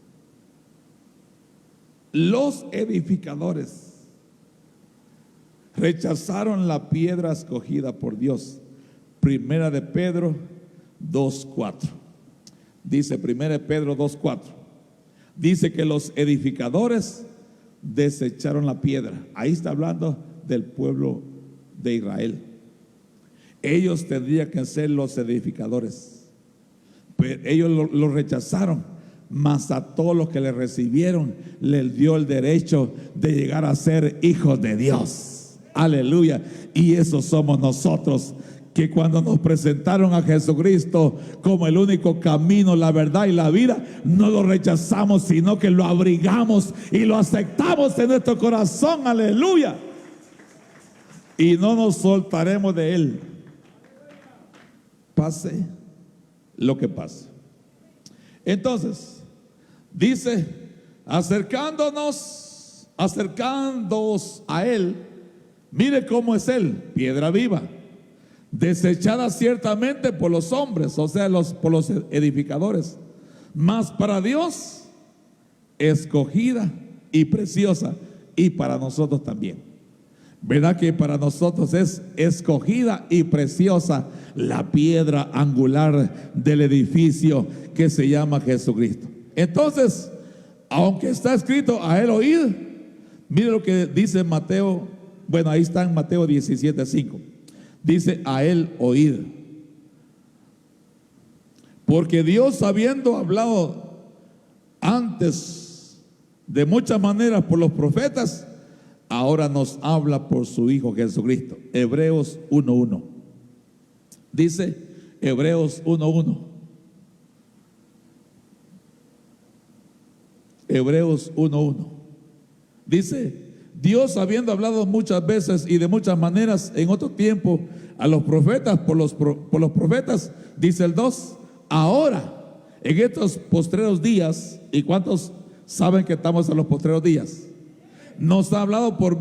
Los edificadores rechazaron la piedra escogida por Dios. Primera de Pedro 2:4. Dice Primera de Pedro 2:4. Dice que los edificadores desecharon la piedra. Ahí está hablando del pueblo de Israel. Ellos tendrían que ser los edificadores, pero ellos lo rechazaron. Mas a todos los que le recibieron les dio el derecho de llegar a ser hijos de Dios. Aleluya. Y eso somos nosotros, que cuando nos presentaron a Jesucristo como el único camino, la verdad y la vida, no lo rechazamos, sino que lo abrigamos y lo aceptamos en nuestro corazón. Aleluya. Y no nos soltaremos de Él, pase lo que pase. Entonces, dice, acercándonos a Él, mire cómo es Él, piedra viva, desechada ciertamente por los hombres, o sea, por los edificadores, mas para Dios, escogida y preciosa, y para nosotros también. ¿Verdad que para nosotros es escogida y preciosa la piedra angular del edificio que se llama Jesucristo? Entonces, aunque está escrito a Él oíd, mire lo que dice Mateo, bueno, ahí está en Mateo 17:5. Dice a Él oíd. Porque Dios, habiendo hablado antes de muchas maneras por los profetas, ahora nos habla por su Hijo Jesucristo. Hebreos 1:1. Dice Hebreos 1:1. Hebreos 1:1. Dice, Dios, habiendo hablado muchas veces y de muchas maneras en otro tiempo a los profetas, por los profetas, dice el 2, ahora, en estos postreros días, ¿y cuántos saben que estamos en los postreros días? Nos ha hablado por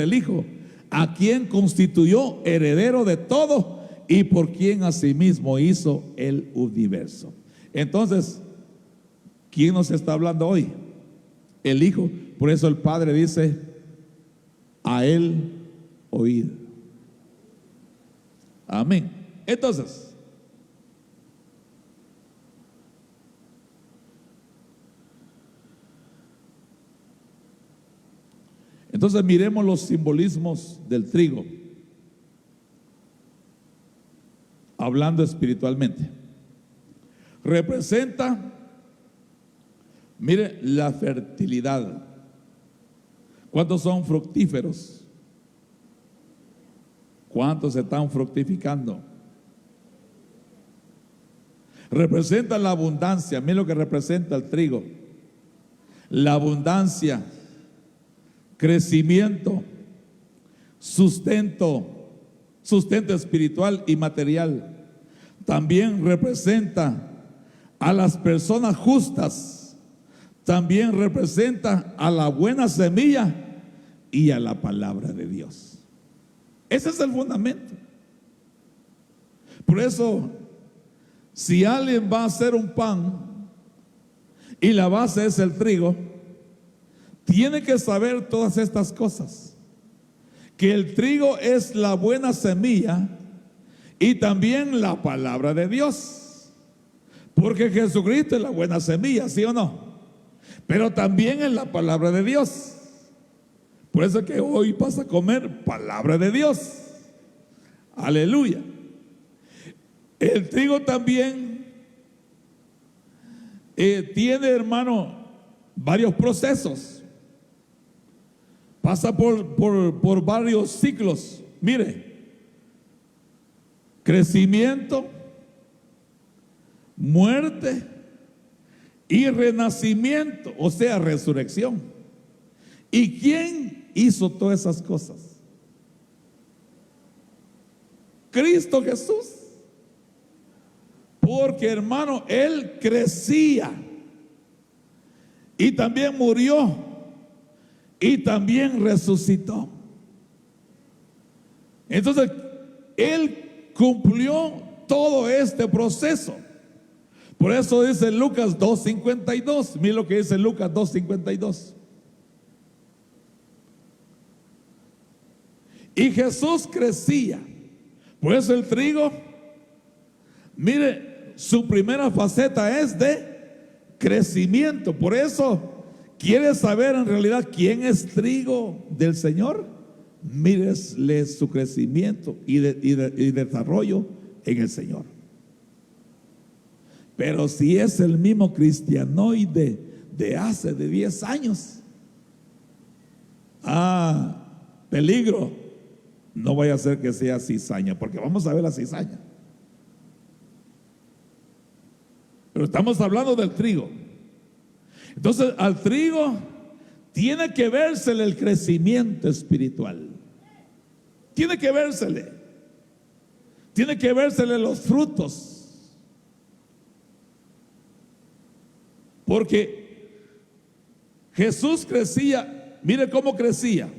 el Hijo, a quien constituyó heredero de todo y por quien asimismo hizo el universo. Entonces, ¿quién nos está hablando hoy? El Hijo. Por eso el Padre dice, a Él oíd. Amén. Entonces, miremos los simbolismos del trigo, hablando espiritualmente. Representa, mire, la fertilidad. ¿Cuántos son fructíferos? ¿Cuántos están fructificando? Representa la abundancia. Mire lo que representa el trigo: la abundancia, crecimiento, sustento espiritual y material. También representa a las personas justas. También representa a la buena semilla y a la palabra de Dios. Ese es el fundamento. Por eso, si alguien va a hacer un pan y la base es el trigo, tiene que saber todas estas cosas. Que el trigo es la buena semilla y también la palabra de Dios. Porque Jesucristo es la buena semilla, ¿sí o no? Pero también es la palabra de Dios. Por eso es que hoy vas a comer palabra de Dios. Aleluya. El trigo también tiene, hermano, varios procesos. Pasa por varios ciclos. Mire, crecimiento, muerte y renacimiento, o sea, resurrección. ¿Y quién hizo todas esas cosas? Cristo Jesús. Porque, hermano, Él crecía y también murió y también resucitó. Entonces, Él cumplió todo este proceso. Por eso dice Lucas 2:52. Mira lo que dice Lucas 2:52. Y Jesús crecía. Por eso el trigo, mire, su primera faceta es de crecimiento. Por eso, ¿quiere saber en realidad quién es trigo del Señor? Mírele su crecimiento y desarrollo en el Señor. Pero si es el mismo cristianoide de hace 10 años, peligro, no vaya a ser que sea cizaña, porque vamos a ver la cizaña. Pero estamos hablando del trigo. Entonces, al trigo tiene que vérsele el crecimiento espiritual. Tiene que vérsele. Tiene que vérsele los frutos. Porque Jesús crecía, mire cómo crecía,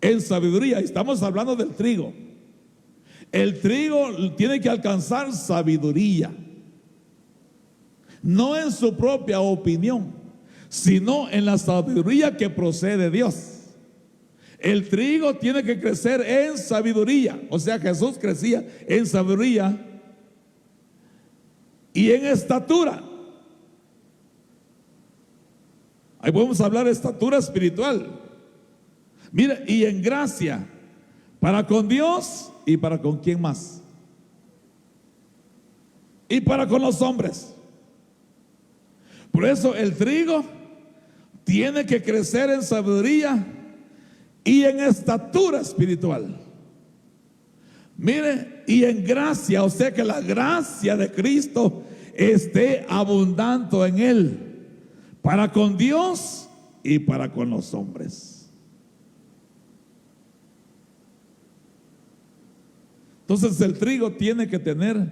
en sabiduría. Estamos hablando del trigo. El trigo tiene que alcanzar sabiduría. No en su propia opinión, sino en la sabiduría que procede de Dios. El trigo tiene que crecer en sabiduría. O sea, Jesús crecía en sabiduría y en estatura. Ahí podemos hablar de estatura espiritual. Mire, y en gracia, para con Dios y para con quién más. Y para con los hombres. Por eso el trigo tiene que crecer en sabiduría y en estatura espiritual. Mire, y en gracia, o sea que la gracia de Cristo esté abundando en él, para con Dios y para con los hombres. Entonces el trigo tiene que tener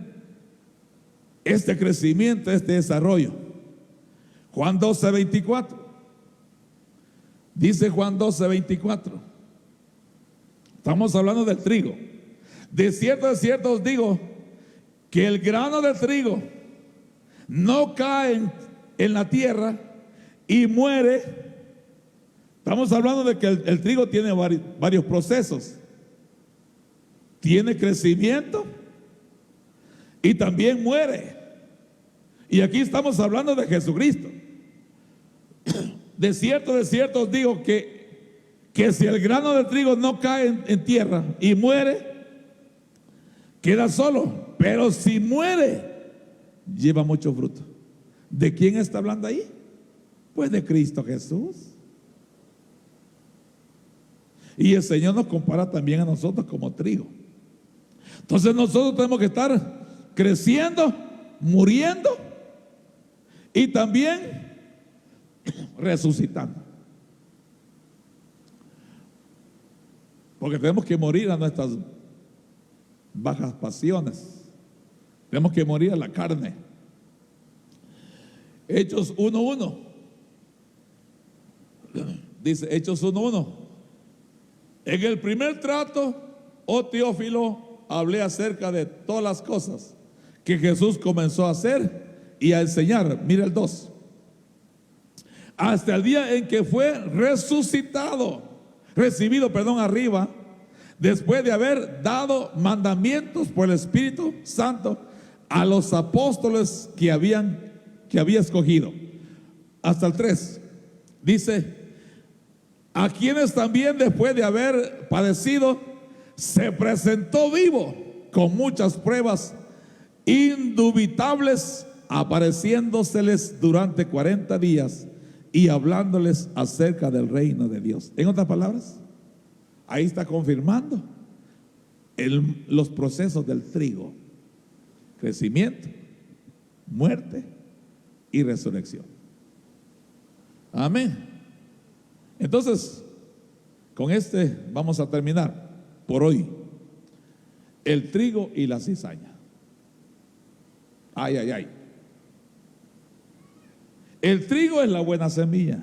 este crecimiento, este desarrollo. Juan 12:24. Dice Juan 12:24. Estamos hablando del trigo. De cierto os digo que el grano de trigo no cae en la tierra y muere. Estamos hablando de que el trigo tiene varios procesos. Tiene crecimiento y también muere. Y aquí estamos hablando de Jesucristo. De cierto os digo que si el grano de trigo no cae en tierra y muere, queda solo. Pero si muere, lleva mucho fruto. ¿De quién está hablando ahí? Pues de Cristo Jesús. Y el Señor nos compara también a nosotros como trigo. Entonces nosotros tenemos que estar creciendo, muriendo y también resucitando. Porque tenemos que morir a nuestras bajas pasiones. Tenemos que morir a la carne. Hechos 1:1. Dice Hechos 1:1. En el primer trato, oh Teófilo, hablé acerca de todas las cosas que Jesús comenzó a hacer y a enseñar. Mira el 2. Hasta el día en que fue recibido arriba, después de haber dado mandamientos por el Espíritu Santo a los apóstoles que había escogido. Hasta el 3. Dice, a quienes también después de haber padecido, se presentó vivo con muchas pruebas indubitables, apareciéndoseles durante 40 días y hablándoles acerca del reino de Dios. En otras palabras, ahí está confirmando los procesos del trigo: crecimiento, muerte y resurrección. Amén. Entonces, con vamos a terminar por hoy. El trigo y la cizaña. Ay, ay, ay. El trigo es la buena semilla.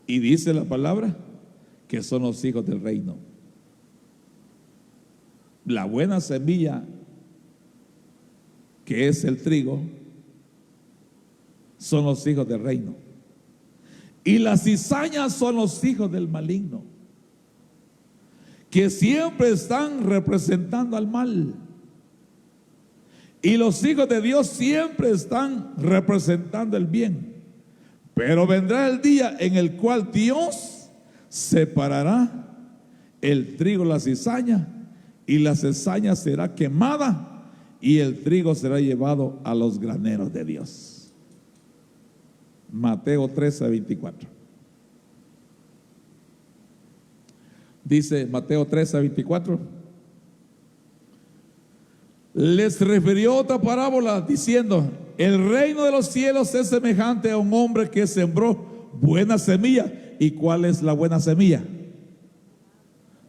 Y dice la palabra que son los hijos del reino. La buena semilla, que es el trigo, son los hijos del reino. Y las cizañas son los hijos del maligno, que siempre están representando al mal. Y los hijos de Dios siempre están representando el bien. Pero vendrá el día en el cual Dios separará el trigo de la cizaña, y la cizaña será quemada y el trigo será llevado a los graneros de Dios. Mateo 13:24. Dice Mateo 13:24. Les refirió otra parábola diciendo: el reino de los cielos es semejante a un hombre que sembró buena semilla. ¿Y cuál es la buena semilla?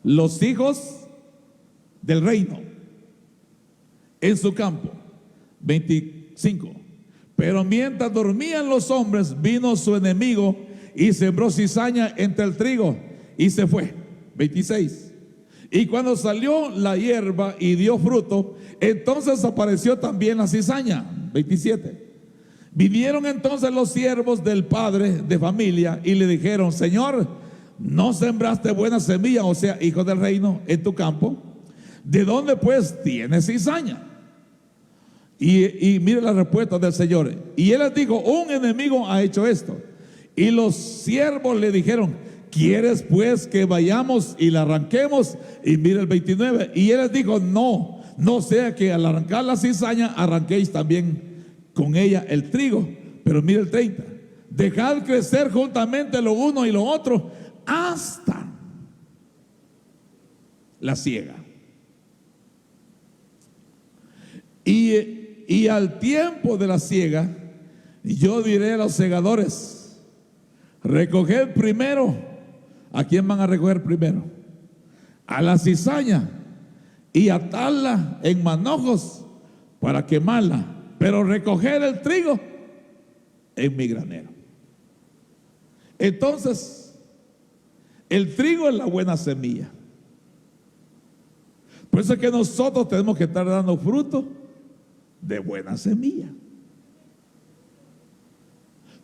Los hijos del reino en su campo. 25. Pero mientras dormían los hombres, vino su enemigo y sembró cizaña entre el trigo y se fue. 26. Y cuando salió la hierba y dio fruto, entonces apareció también la cizaña. 27. Vinieron entonces los siervos del padre de familia y le dijeron: Señor, ¿no sembraste buena semilla, o sea, hijo del reino, en tu campo? ¿De dónde pues tienes cizaña? Y mire la respuesta del Señor. Y él les dijo: un enemigo ha hecho esto. Y los siervos le dijeron: ¿quieres pues que vayamos y la arranquemos? Y mire el 29. Y él les dijo: no sea que al arrancar la cizaña arranquéis también con ella el trigo. Pero mire el 30. Dejad crecer juntamente lo uno y lo otro hasta la siega. Y al tiempo de la siega, yo diré a los segadores: recoged primero. ¿A quién van a recoger primero? A la cizaña, y atarla en manojos para quemarla, pero recoger el trigo en mi granero. Entonces, el trigo es la buena semilla. Por eso es que nosotros tenemos que estar dando fruto de buena semilla.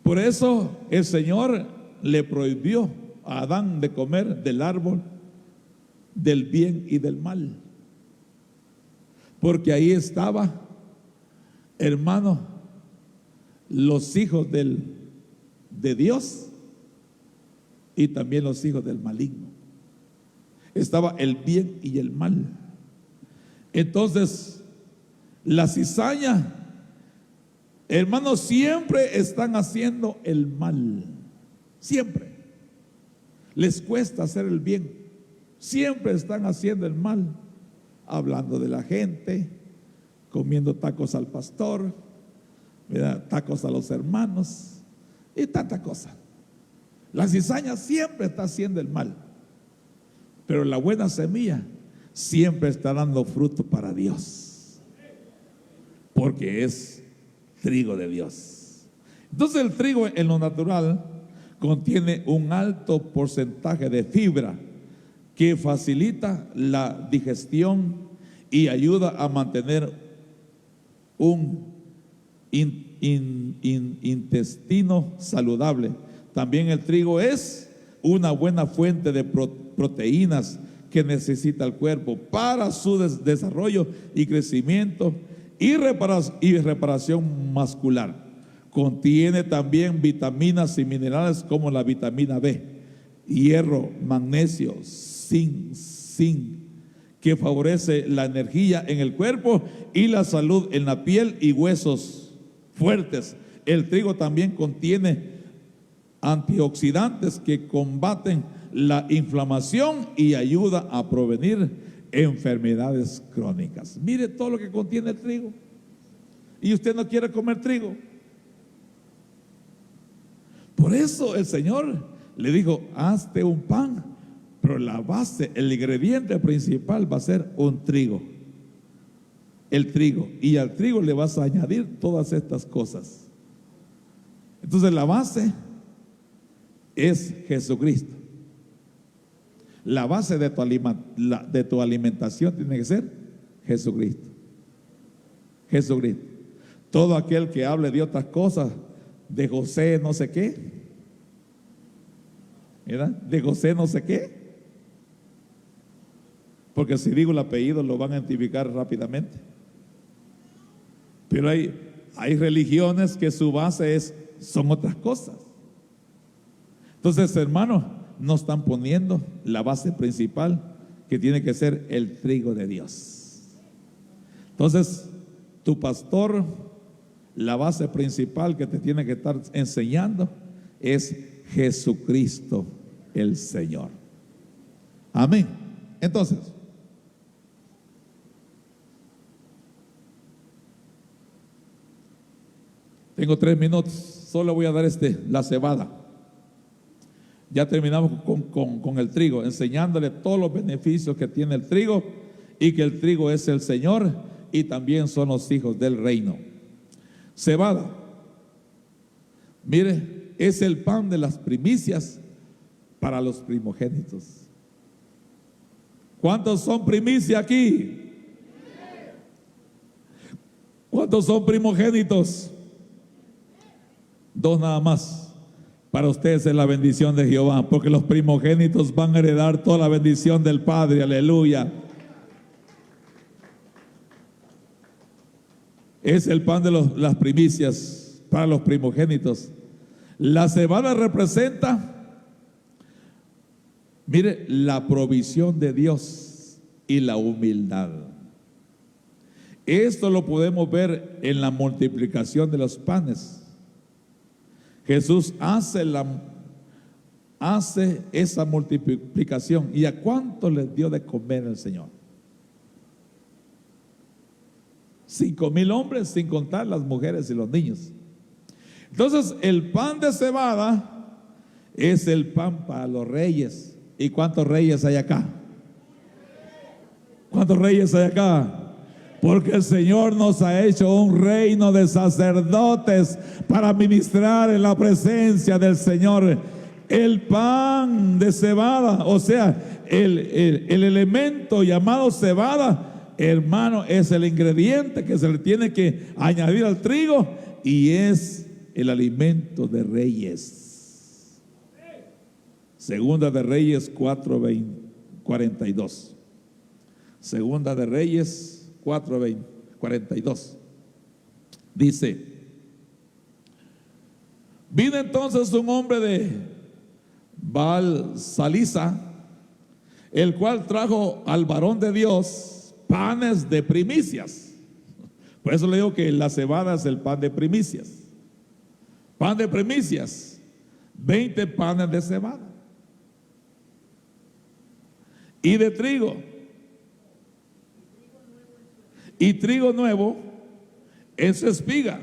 Por eso el Señor le prohibió a Adán de comer del árbol del bien y del mal, porque ahí estaba, hermano, los hijos de Dios y también los hijos del maligno. Estaba el bien y el mal. Entonces, la cizaña, hermanos, siempre están haciendo el mal. Siempre les cuesta hacer el bien. Siempre están haciendo el mal, hablando de la gente, comiendo tacos al pastor, ¿verdad? Tacos a los hermanos y tanta cosa. La cizaña siempre está haciendo el mal. Pero la buena semilla siempre está dando fruto para Dios, porque es trigo de Dios. Entonces el trigo en lo natural contiene un alto porcentaje de fibra que facilita la digestión y ayuda a mantener un intestino saludable. También el trigo es una buena fuente de proteínas que necesita el cuerpo para su desarrollo y crecimiento y reparación muscular. Contiene también vitaminas y minerales como la vitamina B, hierro, magnesio, zinc, que favorece la energía en el cuerpo y la salud en la piel y huesos fuertes. El trigo también contiene antioxidantes que combaten la inflamación y ayuda a prevenir enfermedades crónicas. Mire todo lo que contiene el trigo. Y usted no quiere comer trigo. Por eso el Señor le dijo: hazte un pan, pero la base, el ingrediente principal va a ser un trigo. El trigo. Y al trigo le vas a añadir todas estas cosas. Entonces la base es Jesucristo. La base de tu alimentación tiene que ser Jesucristo. Jesucristo. Todo aquel que hable de otras cosas, de José no sé qué, ¿verdad? De José no sé qué, porque si digo el apellido lo van a identificar rápidamente. Pero hay religiones que su base son otras cosas. Entonces, hermanos, no están poniendo la base principal, que tiene que ser el trigo de Dios. Entonces, tu pastor, la base principal que te tiene que estar enseñando es Jesucristo el Señor. Amén. Entonces, tengo 3 minutos, solo voy a dar la cebada. Ya terminamos con el trigo, enseñándole todos los beneficios que tiene el trigo, y que el trigo es el Señor y también son los hijos del reino. Cebada, mire, es el pan de las primicias para los primogénitos. ¿Cuántos son primicia aquí? ¿Cuántos son primogénitos? 2 nada más. Para ustedes es la bendición de Jehová, porque los primogénitos van a heredar toda la bendición del Padre. Aleluya. Es el pan de las primicias para los primogénitos. La cebada representa, mire, la provisión de Dios y la humildad. Esto lo podemos ver en la multiplicación de los panes. Jesús hace esa multiplicación. ¿Y a cuánto les dio de comer el Señor? 5,000 hombres, sin contar las mujeres y los niños. Entonces, el pan de cebada es el pan para los reyes. ¿Y cuántos reyes hay acá? ¿Cuántos reyes hay acá? Porque el Señor nos ha hecho un reino de sacerdotes para ministrar en la presencia del Señor. El pan de cebada, o sea, el elemento llamado cebada, hermano, es el ingrediente que se le tiene que añadir al trigo, y es el alimento de reyes. Segunda de Reyes 4:42. Segunda de Reyes 4:42. Dice: vino entonces un hombre de Baal-Salisa, el cual trajo al varón de Dios panes de primicias. Por eso le digo que la cebada es el pan de primicias. Pan de primicias, 20 panes de cebada y de trigo, y trigo nuevo en su espiga.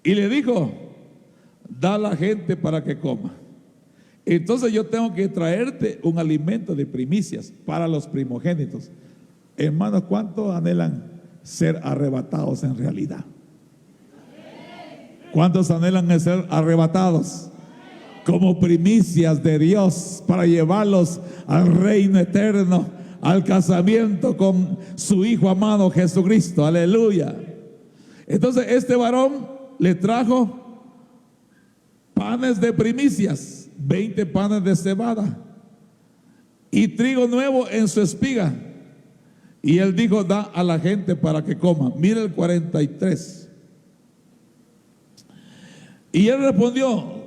Y le dijo: da a la gente para que coma. Entonces yo tengo que traerte un alimento de primicias para los primogénitos. Hermanos, ¿cuántos anhelan ser arrebatados en realidad? ¿Cuántos anhelan ser arrebatados como primicias de Dios para llevarlos al reino eterno, al casamiento con su Hijo amado Jesucristo? Aleluya. Entonces este varón le trajo panes de primicias, 20 panes de cebada y trigo nuevo en su espiga. Y él dijo: da a la gente para que coma. Mira el 43. Y él respondió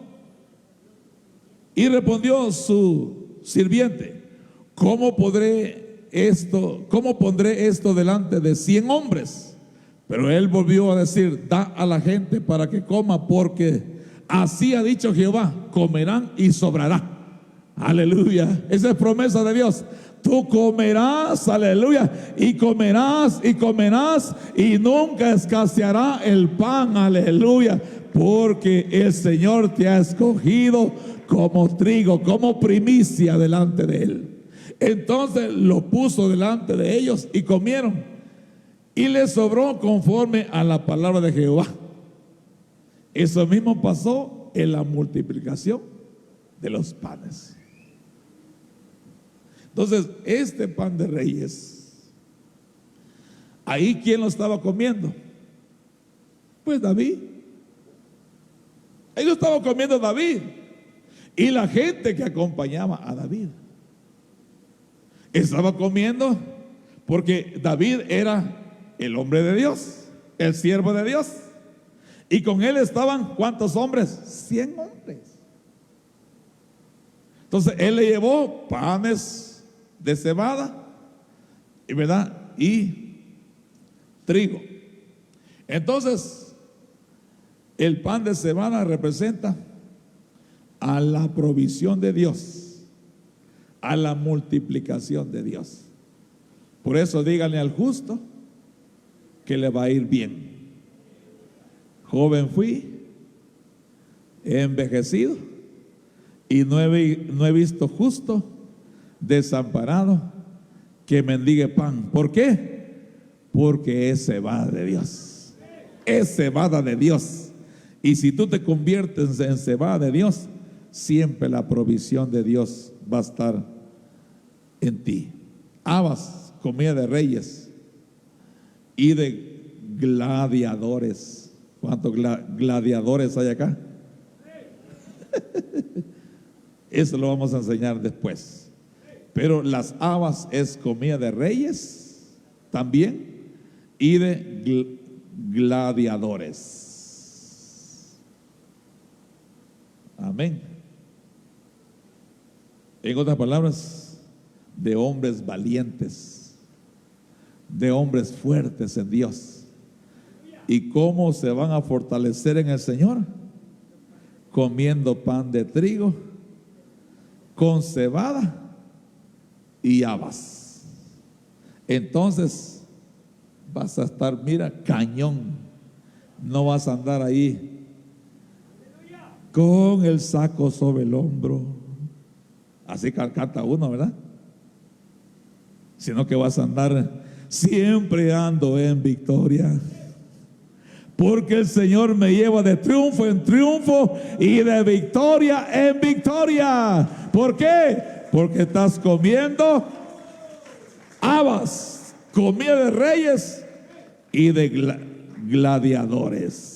su sirviente: ¿cómo pondré esto delante de 100 hombres? Pero él volvió a decir: da a la gente para que coma, porque así ha dicho Jehová: comerán y sobrará. Aleluya. Esa es promesa de Dios. Tú comerás, aleluya, y comerás y comerás, y nunca escaseará el pan, aleluya, porque el Señor te ha escogido como trigo, como primicia delante de Él. Entonces lo puso delante de ellos y comieron, y les sobró conforme a la palabra de Jehová. Eso mismo pasó en la multiplicación de los panes. Entonces, este pan de reyes, ahí ¿quién lo estaba comiendo? Pues David. Ahí lo estaba comiendo David y la gente que acompañaba a David. Estaba comiendo porque David era el hombre de Dios, el siervo de Dios. Y con él estaban ¿cuántos hombres? 100 hombres. Entonces él le llevó panes de cebada, ¿verdad? Y trigo. Entonces el pan de cebada representa a la provisión de Dios, a la multiplicación de Dios. Por eso díganle al justo que le va a ir bien. Joven fui, he envejecido y no he visto justo desamparado que mendigue pan. ¿Por qué? Porque es cebada de Dios. Es cebada de Dios. Y si tú te conviertes en cebada de Dios, siempre la provisión de Dios va a estar en ti. Habas, comida de reyes y de gladiadores. ¿Cuántos gladiadores hay acá? Eso lo vamos a enseñar después. Pero las habas es comida de reyes también y de gladiadores. Amén. En otras palabras, de hombres valientes, de hombres fuertes en Dios. ¿Y cómo se van a fortalecer en el Señor? Comiendo pan de trigo con cebada y habas. Entonces vas a estar, mira, cañón. No vas a andar ahí con el saco sobre el hombro, así canta uno, ¿verdad? Sino que vas a andar: siempre ando en victoria, porque el Señor me lleva de triunfo en triunfo y de victoria en victoria. ¿Por qué? Porque estás comiendo habas, comida de reyes y de gladiadores.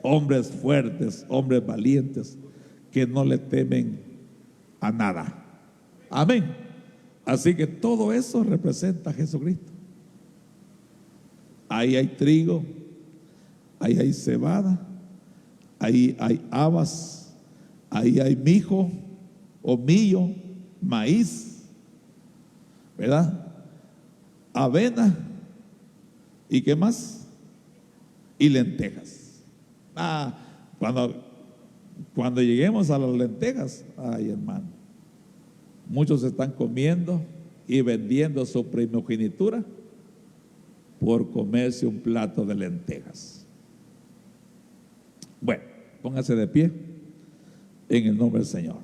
Hombres fuertes, hombres valientes, que no le temen a nada. Amén. Así que todo eso representa a Jesucristo. Ahí hay trigo, ahí hay cebada, ahí hay habas, ahí hay mijo o millo, maíz, ¿verdad? Avena, ¿y qué más? Y lentejas. Cuando lleguemos a las lentejas, ay, hermano, muchos están comiendo y vendiendo su primogenitura por comerse un plato de lentejas. Bueno, póngase de pie en el nombre del Señor.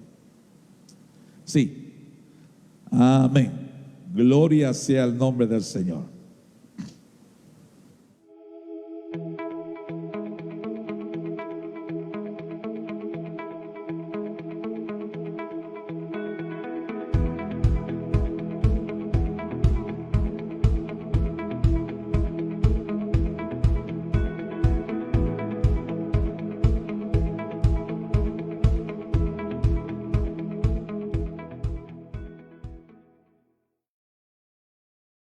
Sí. Amén. Gloria sea el nombre del Señor.